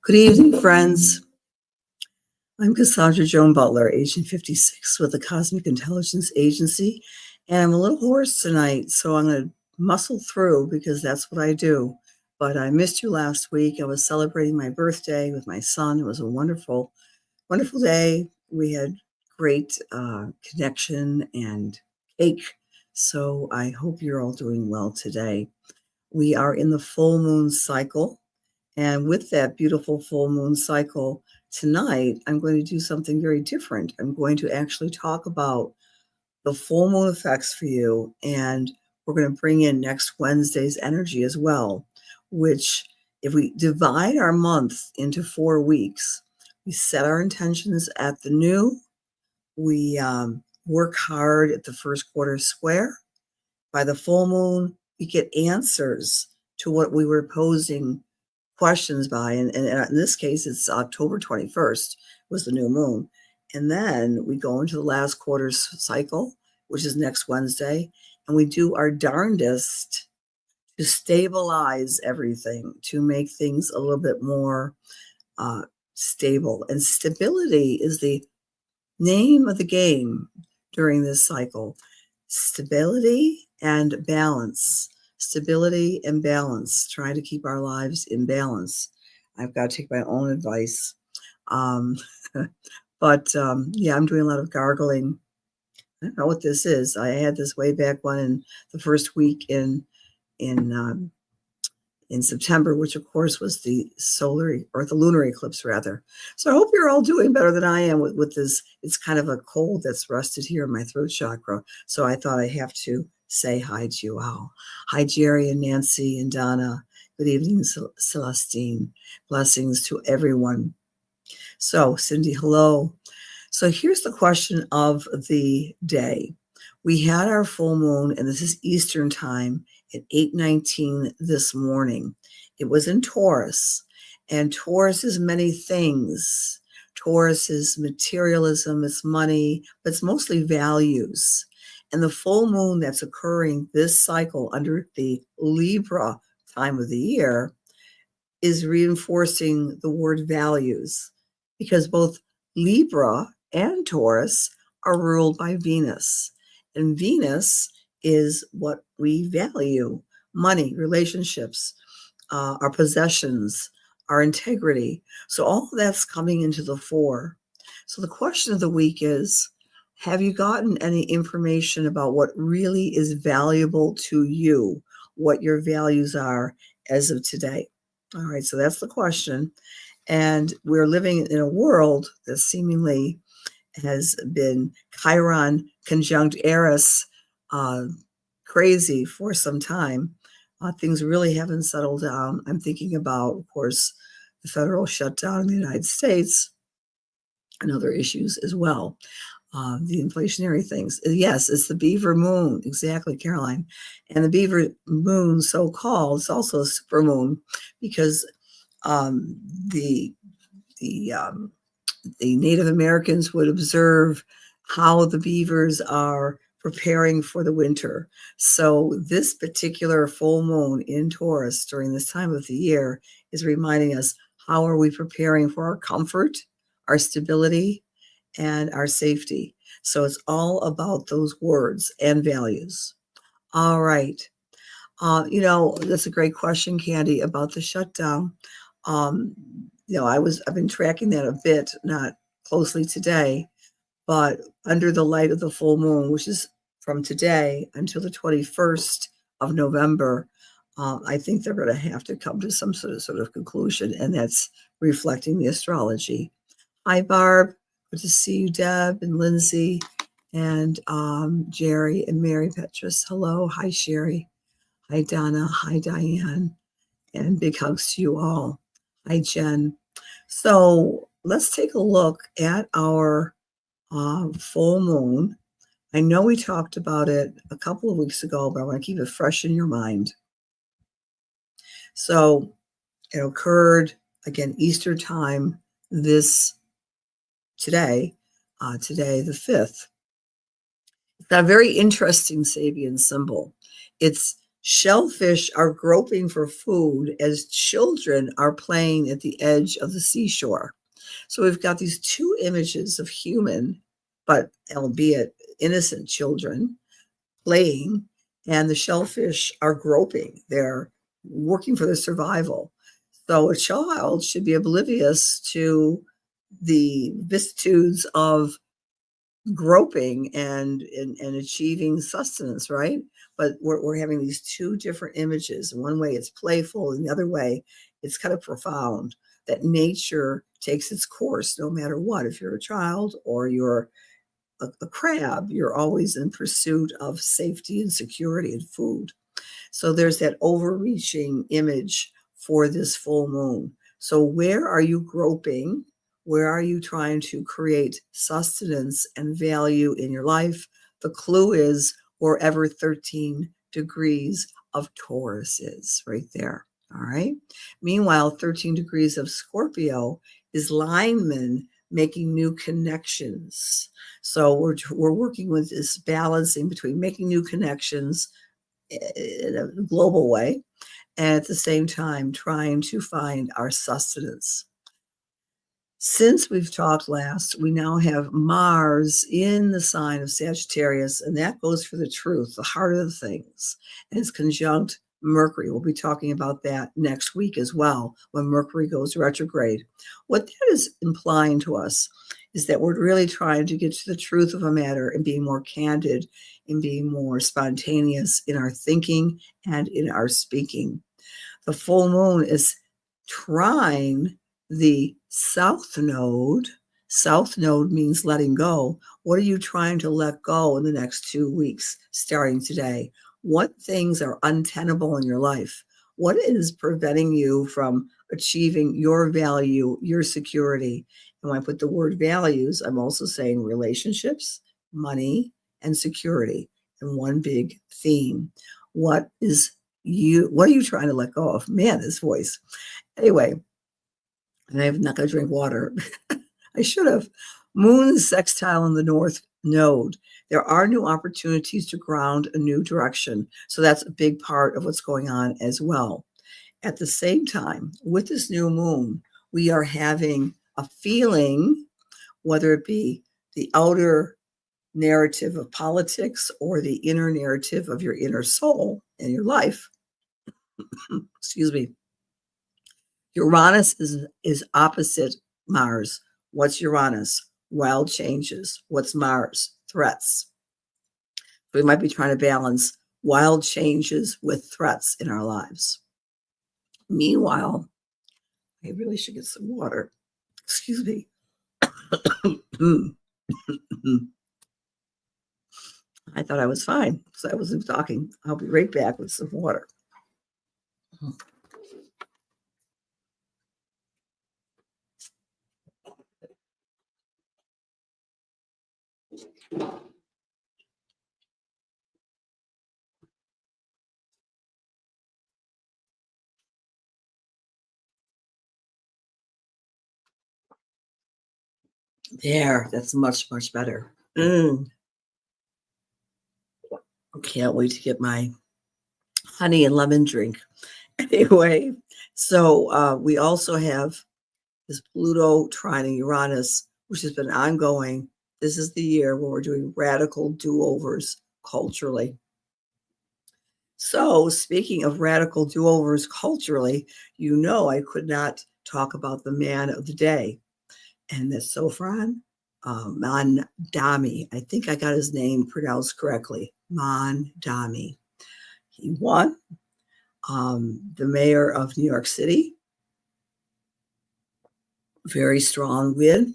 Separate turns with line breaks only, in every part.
Good evening, friends. I'm Cassandra Joan Butler, Agent 56 with the Cosmic Intelligence Agency, and I'm a little hoarse tonight, so I'm going to muscle through because that's what I do. But I missed you last week. I was celebrating my birthday with my son. It was a wonderful, wonderful day. We had great connection and cake, so I hope you're all doing well today. We are in the full moon cycle. And with that beautiful full moon cycle, tonight I'm going to do something very different. I'm going to actually talk about the full moon effects for you, and we're going to bring in next Wednesday's energy as well, which, if we divide our month into 4 weeks, we set our intentions at the new, we work hard at the first quarter square. By the full moon, we get answers to what we were posing questions by, and in this case, it's October 21st was the new moon. And then we go into the last quarter cycle, which is next Wednesday, and we do our darndest to stabilize everything, to make things a little bit more stable. And stability is the name of the game during this cycle. Stability and balance. Stability and balance, trying to keep our lives in balance. I've got to take my own advice. But yeah, I'm doing a lot of gargling. I don't know what this is. I had this way back when in the first week in September, which of course was the lunar eclipse rather. So I hope you're all doing better than I am with this. It's kind of a cold that's rusted here in my throat chakra. So I thought I have to say hi to you all. Hi, Jerry and Nancy and Donna. Good evening, Celestine. Blessings to everyone. So Cindy, hello. So here's the question of the day. We had our full moon, and this is Eastern time at 8:19 this morning. It was in Taurus, and Taurus is many things. Taurus is materialism, it's money, but it's mostly values. And the full moon that's occurring this cycle under the Libra time of the year is reinforcing the word values, because both Libra and Taurus are ruled by Venus. And Venus is what we value: money, relationships, our possessions, our integrity. So all of that's coming into the fore. So the question of the week is, have you gotten any information about what really is valuable to you, what your values are as of today? All right, so that's the question. And we're living in a world that seemingly has been Chiron conjunct Eris crazy for some time. Things really haven't settled down. I'm thinking about, of course, the federal shutdown in the United States and other issues as well. The inflationary things. Yes, it's the beaver moon. Exactly, Caroline. And the beaver moon, so-called, is also a super moon because the Native Americans would observe how the beavers are preparing for the winter. So this particular full moon in Taurus during this time of the year is reminding us, how are we preparing for our comfort, our stability, and our safety? So it's all about those words and values. All right. That's a great question, Candy, about the shutdown. I've been tracking that a bit, not closely today, but under the light of the full moon, which is from today until the 21st of November, I think they're going to have to come to some sort of conclusion, and that's reflecting the astrology. Hi, Barb. Good to see you, Deb and Lindsay and Jerry and Mary Petrus. Hello. Hi, Sherry. Hi, Donna. Hi, Diane. And big hugs to you all. Hi, Jen. So let's take a look at our full moon. I know we talked about it a couple of weeks ago, but I want to keep it fresh in your mind. So it occurred, again, Easter time today the 5th. It's got a very interesting Sabian symbol. It's Shellfish are groping for food as children are playing at the edge of the seashore. So we've got these two images of human, but albeit innocent children playing, and the shellfish are groping. They're working for their survival. So a child should be oblivious to the vicissitudes of groping and achieving sustenance, right? But we're having these two different images. In one way, it's playful, and the other way, it's kind of profound that nature takes its course no matter what. If you're a child or you're a crab, you're always in pursuit of safety and security and food. So there's that overreaching image for this full moon. So where are you groping? Where are you trying to create sustenance and value in your life? The clue is wherever 13 degrees of Taurus is, right there. All right. Meanwhile, 13 degrees of Scorpio is lineman making new connections. So we're working with this balancing between making new connections in a global way, and at the same time trying to find our sustenance. Since we've talked last, we now have Mars in the sign of Sagittarius, and that goes for the truth, the heart of the things. And it's conjunct Mercury. We'll be talking about that next week as well, when Mercury goes retrograde. What that is implying to us is that we're really trying to get to the truth of a matter and being more candid and being more spontaneous in our thinking and in our speaking. The full moon is trine the south node. South node means letting go. What are you trying to let go in the next 2 weeks, starting today? What things are untenable in your life? What is preventing you from achieving your value, your security? And when I put the word values, I'm also saying relationships, money, and security in one big theme. What are you trying to let go of? Man, this voice. Anyway, and I'm not going to drink water. I should have. Moon sextile in the north node. There are new opportunities to ground a new direction. So that's a big part of what's going on as well. At the same time, with this new moon, we are having a feeling, whether it be the outer narrative of politics or the inner narrative of your inner soul and your life. Excuse me. Uranus is opposite Mars. What's Uranus? Wild changes. What's Mars? Threats. We might be trying to balance wild changes with threats in our lives. Meanwhile, I really should get some water. Excuse me. I thought I was fine, so I wasn't talking. I'll be right back with some water. There, that's much, much better. Can't wait to get my honey and lemon drink. Anyway, so we also have this Pluto trining Uranus, which has been ongoing. This is the year when we're doing radical do-overs culturally. So speaking of radical do-overs culturally, you know I could not talk about the man of the day, and that's Sofran Mandami. I think I got his name pronounced correctly, Mandami. He won the mayor of New York City. Very strong win.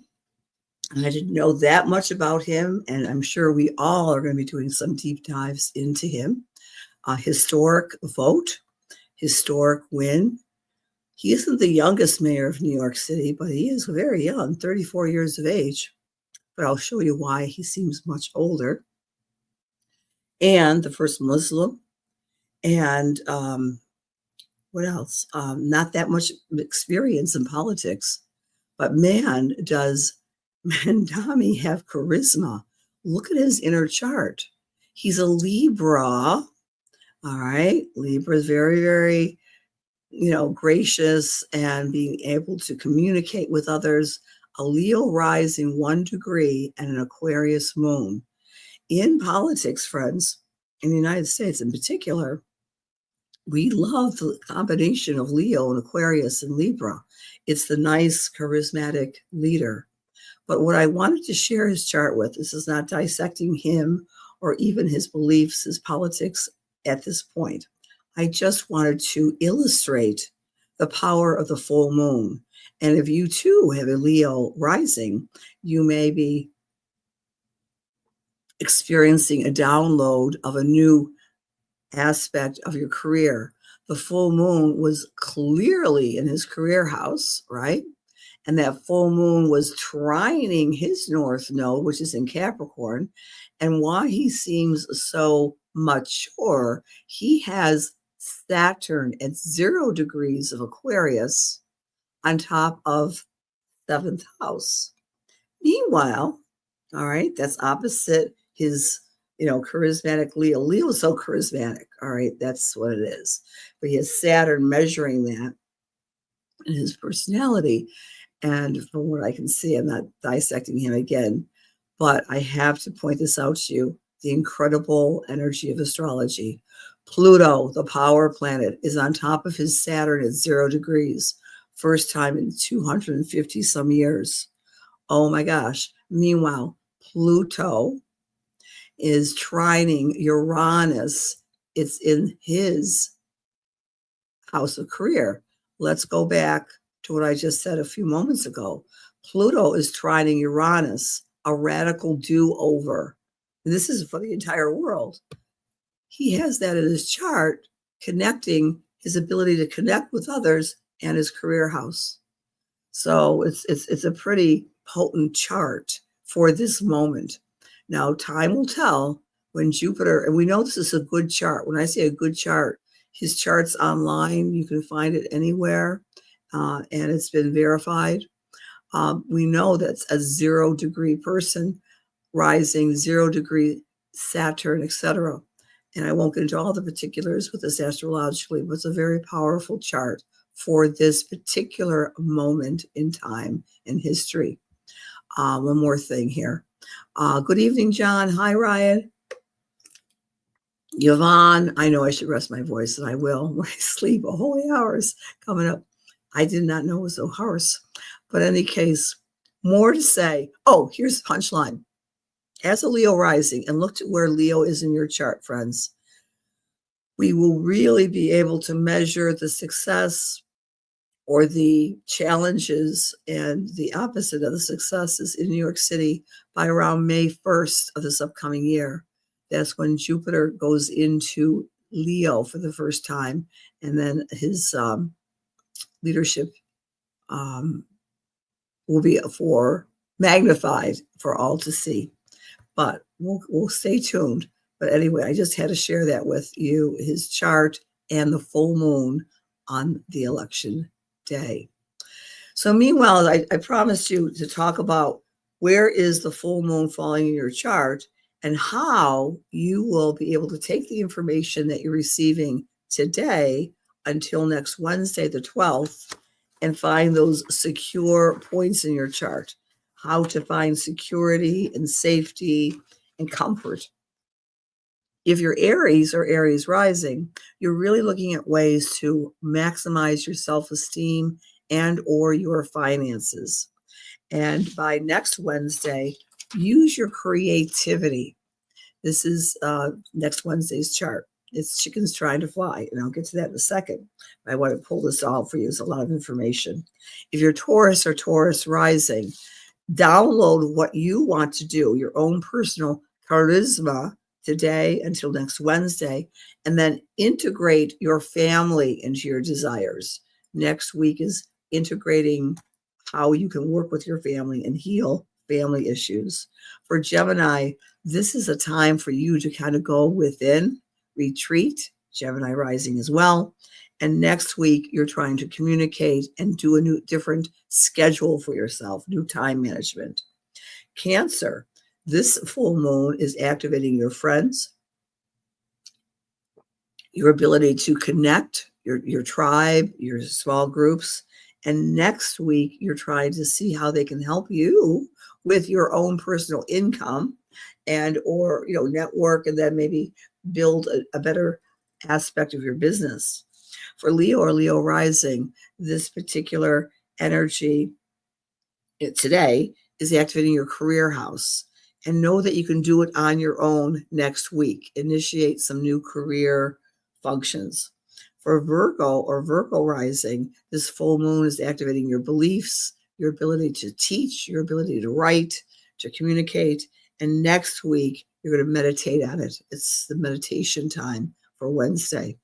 I didn't know that much about him, and I'm sure we all are going to be doing some deep dives into him. Historic vote, historic win. He isn't the youngest mayor of New York City, but he is very young, 34 years of age. But I'll show you why he seems much older. And the first Muslim. And what else? Not that much experience in politics. But man, does Mandami have charisma. Look at his inner chart. He's a Libra. All right. Libra is very, very, gracious and being able to communicate with others. A Leo rising 1 degree and an Aquarius moon. In politics, friends, in the United States in particular, we love the combination of Leo and Aquarius and Libra. It's the nice, charismatic leader. But what I wanted to share his chart with, this is not dissecting him or even his beliefs, his politics at this point. I just wanted to illustrate the power of the full moon. And if you too have a Leo rising, you may be experiencing a download of a new aspect of your career. The full moon was clearly in his career house, right? And that full moon was trining his north node, which is in Capricorn. And why he seems so mature, he has Saturn at 0 degrees of Aquarius on top of 7th house. Meanwhile, all right, that's opposite his, charismatic Leo. Leo is so charismatic, all right, that's what it is. But he has Saturn measuring that in his personality. And from what I can see, I'm not dissecting him again, but I have to point this out to you, the incredible energy of astrology. Pluto, the power planet, is on top of his Saturn at 0 degrees, first time in 250 some years. Oh my gosh. Meanwhile, Pluto is trining Uranus. It's in his house of career. Let's go back to what I just said a few moments ago. Pluto is trining Uranus, a radical do-over. This is for the entire world. He has that in his chart, connecting his ability to connect with others and his career house. So it's a pretty potent chart for this moment. Now, time will tell when Jupiter, and we know this is a good chart. When I say a good chart, his chart's online. You can find it anywhere, and it's been verified. We know that's a 0 degree person, rising 0 degree Saturn, etc. And I won't get into all the particulars with this astrologically, but it's a very powerful chart for this particular moment in time in history. One more thing here. Good evening, John. Hi, Ryan. Yvonne, I know I should rest my voice, and I will when I sleep. Holy hours coming up. I did not know it was so hoarse. But in any case, more to say. Oh, here's the punchline. As a Leo rising, and look at where Leo is in your chart, friends, we will really be able to measure the success or the challenges and the opposite of the successes in New York City by around May 1st of this upcoming year. That's when Jupiter goes into Leo for the first time, and then his leadership will be magnified for all to see. But we'll stay tuned. But anyway, I just had to share that with you, his chart and the full moon on the election day. So meanwhile, I promised you to talk about where is the full moon falling in your chart and how you will be able to take the information that you're receiving today until next Wednesday, the 12th, and find those secure points in your chart, how to find security and safety and comfort. If you're Aries or Aries rising, you're really looking at ways to maximize your self-esteem and or your finances. And by next Wednesday, use your creativity. This is next Wednesday's chart. It's chickens trying to fly, and I'll get to that in a second. I want to pull this all for you. It's a lot of information. If you're Taurus or Taurus rising, download what you want to do, your own personal charisma today until next Wednesday, and then integrate your family into your desires. Next week is integrating how you can work with your family and heal family issues. For Gemini, this is a time for you to kind of go within, retreat, Gemini rising as well. And next week, you're trying to communicate and do a different schedule for yourself, new time management. Cancer, this full moon is activating your friends, your ability to connect, your tribe, your small groups. And next week, you're trying to see how they can help you with your own personal income and or network, and then maybe build a better aspect of your business. For Leo or Leo rising, this particular energy today is activating your career house. And know that you can do it on your own next week. Initiate some new career functions. For Virgo or Virgo rising, this full moon is activating your beliefs, your ability to teach, your ability to write, to communicate. And next week, you're going to meditate on it. It's the meditation time for Wednesday.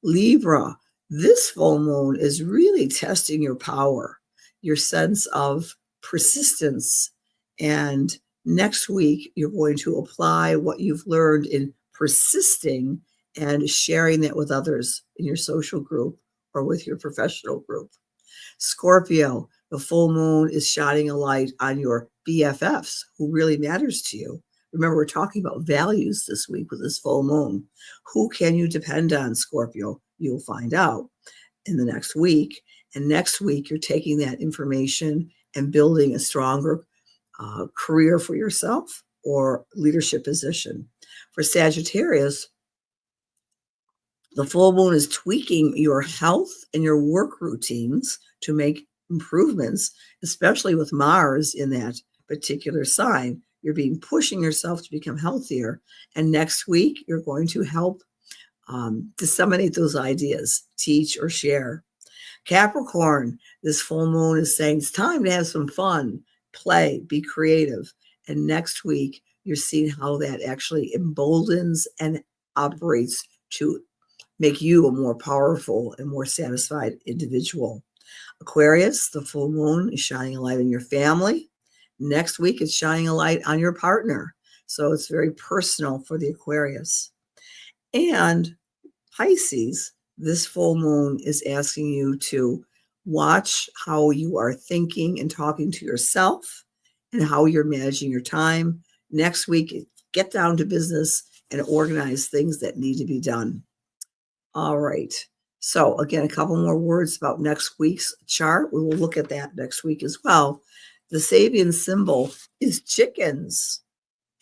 Libra, this full moon is really testing your power, your sense of persistence. And next week, you're going to apply what you've learned in persisting and sharing that with others in your social group or with your professional group. Scorpio, the full moon is shining a light on your BFFs, who really matters to you. Remember, we're talking about values this week with this full moon. Who can you depend on, Scorpio? You'll find out in the next week. And next week, you're taking that information and building a stronger career for yourself or leadership position. For Sagittarius, the full moon is tweaking your health and your work routines to make improvements, especially with Mars in that particular sign. You're pushing yourself to become healthier. And next week, you're going to help disseminate those ideas, teach or share. Capricorn, this full moon is saying it's time to have some fun, play, be creative. And next week, you're seeing how that actually emboldens and operates to make you a more powerful and more satisfied individual. Aquarius, the full moon is shining a light on your family. Next week, it's shining a light on your partner. So it's very personal for the Aquarius. And Pisces, this full moon is asking you to watch how you are thinking and talking to yourself and how you're managing your time. Next week, get down to business and organize things that need to be done. All right. So again, a couple more words about next week's chart. We will look at that next week as well. The Sabian symbol is chickens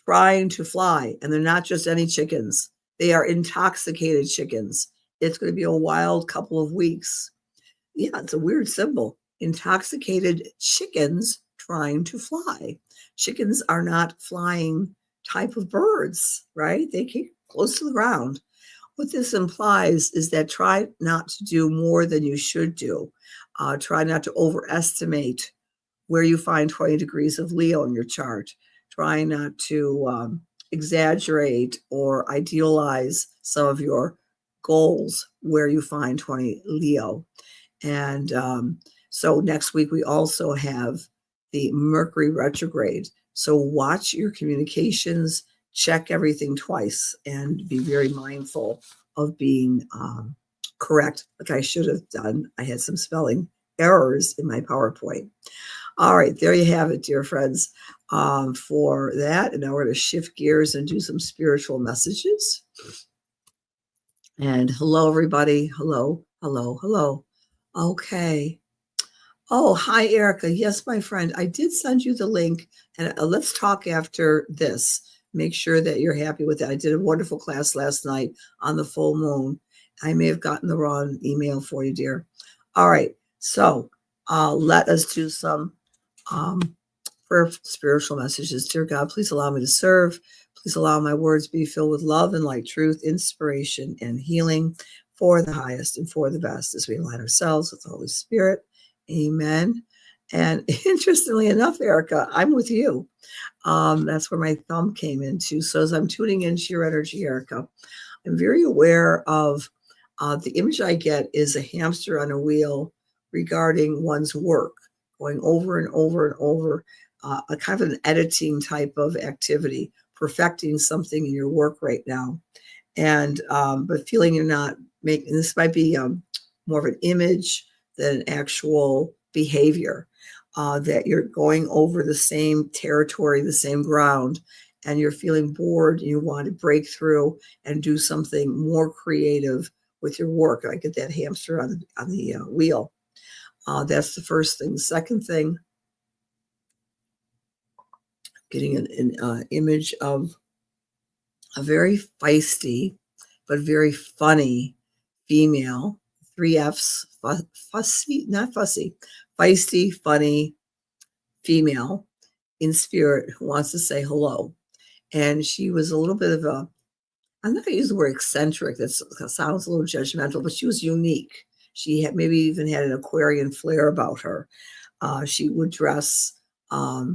trying to fly, and they're not just any chickens. They are intoxicated chickens. It's going to be a wild couple of weeks. Yeah, it's a weird symbol. Intoxicated chickens trying to fly. Chickens are not flying type of birds, right? They keep close to the ground. What this implies is that try not to do more than you should do. Try not to overestimate where you find 20 degrees of Leo in your chart. Try not to exaggerate or idealize some of your goals where you find 20 Leo. And so next week, we also have the Mercury retrograde. So watch your communications, check everything twice, and be very mindful of being correct, like I should have done. I had some spelling errors in my PowerPoint. All right, there you have it, dear friends, for that. And now we're going to shift gears and do some spiritual messages. And hello, everybody. Hello, hello, hello. Okay. Oh, hi, Erica. Yes, my friend. I did send you the link, and let's talk after this. Make sure that you're happy with it. I did a wonderful class last night on the full moon. I may have gotten the wrong email for you, dear. All right. So let us do some prayer spiritual messages. Dear God, please allow me to serve. Please allow my words be filled with love and light, truth, inspiration, and healing for the highest and for the best as we align ourselves with the Holy Spirit. Amen. And interestingly enough, Erica, I'm with you. That's where my thumb came into. So as I'm tuning into your energy, Erica, I'm very aware of the image I get is a hamster on a wheel regarding one's work, going over and over and over, a kind of an editing type of activity, perfecting something in your work right now. And but feeling you're not making, this might be more of an image than an actual behavior, that you're going over the same territory, the same ground, and you're feeling bored and you want to break through and do something more creative with your work. I get that hamster on the wheel. That's the first thing. The second thing, getting an image of a very feisty but very funny female, three F's, fussy, not fussy, feisty, funny female in spirit who wants to say hello. And she was a little bit of a, I'm not going to use the word eccentric, that sounds a little judgmental, but she was unique. She had maybe even had an Aquarian flair about her. She would dress a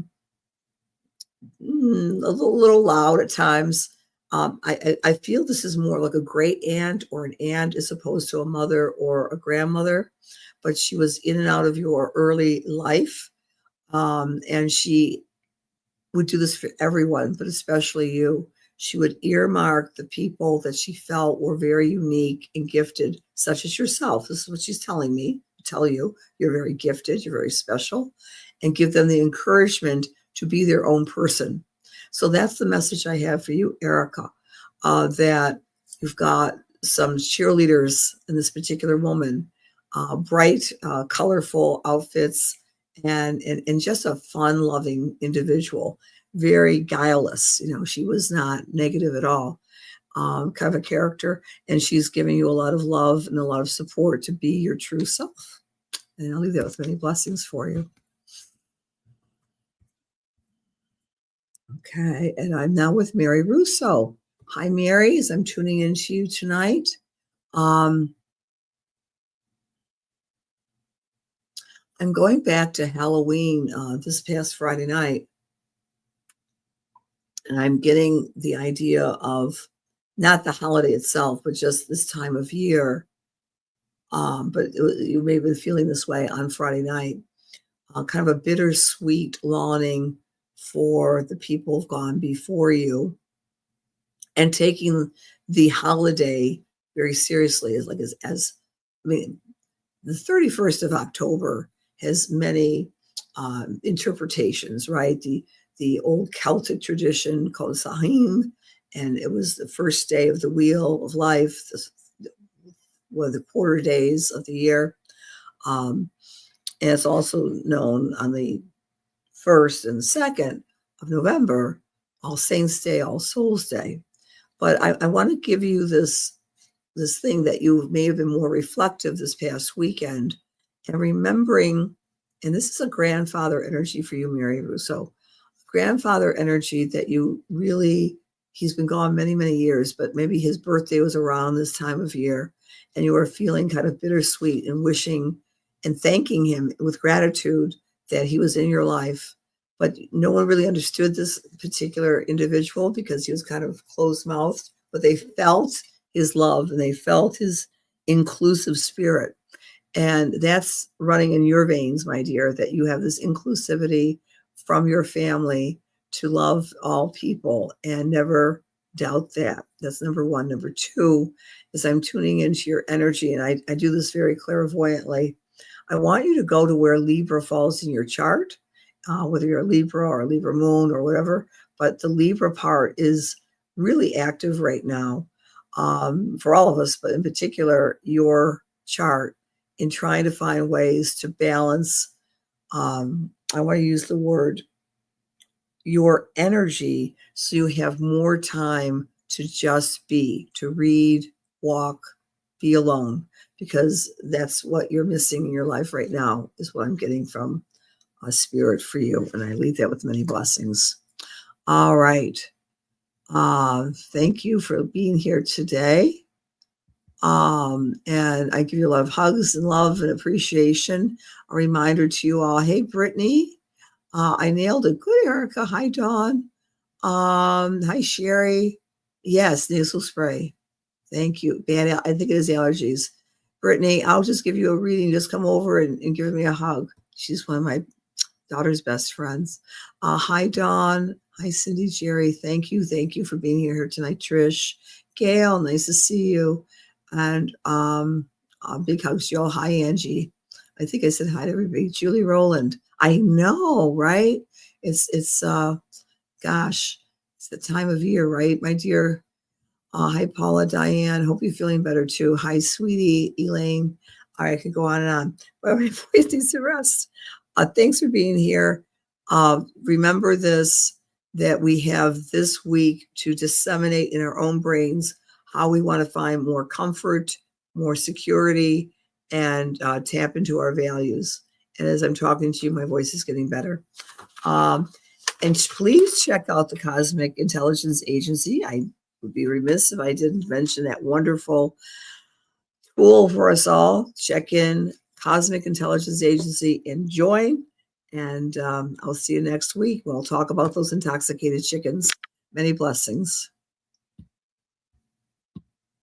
little loud at times. I feel this is more like a great aunt or an aunt as opposed to a mother or a grandmother, but she was in and out of your early life. And she would do this for everyone, but especially you. She would earmark the people that she felt were very unique and gifted, such as yourself. This is what she's telling me. Tell you, you're very gifted, you're very special, and give them the encouragement to be their own person. So that's the message I have for you, Erica, that you've got some cheerleaders in this particular woman, bright, colorful outfits, and just a fun-loving individual, very guileless. She was not negative at all, kind of a character, and she's giving you a lot of love and a lot of support to be your true self. And I'll leave that with many blessings for you. Okay, and I'm now with Mary Russo. Hi, Mary, as I'm tuning into you tonight. I'm going back to Halloween this past Friday night, and I'm getting the idea of not the holiday itself, but just this time of year. But you may have been feeling this way on Friday night, kind of a bittersweet longing for the people who've gone before you, and taking the holiday very seriously, as I mean, the 31st of October has many interpretations, right? The old Celtic tradition called Samhain, and it was the first day of the wheel of life, one of the quarter days of the year. And it's also known on the 1st and 2nd of November, All Saints Day, All Souls Day. But I want to give you this thing that you may have been more reflective this past weekend, and remembering, and this is a grandfather energy for you, Mary Russo, grandfather energy that you really, he's been gone many, many years, but maybe his birthday was around this time of year, and you are feeling kind of bittersweet and wishing and thanking him with gratitude that he was in your life. But no one really understood this particular individual because he was kind of closed-mouthed, but they felt his love and they felt his inclusive spirit. And that's running in your veins, my dear, that you have this inclusivity from your family to love all people and never doubt that. That's number one. Number two is I'm tuning into your energy, and I do this very clairvoyantly. I want you to go to where Libra falls in your chart, whether you're a Libra or a Libra moon or whatever, but the Libra part is really active right now for all of us, but in particular, your chart, in trying to find ways to balance, I want to use the word, your energy, so you have more time to just be, to read, walk, be alone, because that's what you're missing in your life right now, is what I'm getting from a spirit for you. And I leave that with many blessings. All right. Thank you for being here today. And I give you a lot of hugs and love and appreciation. A reminder to you all, hey, Brittany, I nailed it. Good, Erica. Hi, Dawn. Hi, Sherry. Yes, nasal spray. Thank you. Bad, I think it is allergies. Brittany, I'll just give you a reading. Just come over and give me a hug. She's one of my daughter's best friends. Hi, Dawn. Hi, Cindy, Jerry. Thank you. Thank you for being here tonight, Trish. Gail, nice to see you. And big hugs, Joe. Hi, Angie. I think I said hi to everybody. Julie Rowland. I know, right? It's gosh, It's the time of year, right, my dear? Hi, Paula, Diane. Hope you're feeling better too. Hi, sweetie, Elaine. All right, I could go on and on, but my voice needs to rest. Thanks for being here. Remember this, that we have this week to disseminate in our own brains how we want to find more comfort, more security, and tap into our values. And as I'm talking to you, my voice is getting better. And please check out the Cosmic Intelligence Agency. I would be remiss if I didn't mention that wonderful tool for us all. Check in Cosmic Intelligence Agency and join. And I'll see you next week. We'll talk about those intoxicated chickens. Many blessings.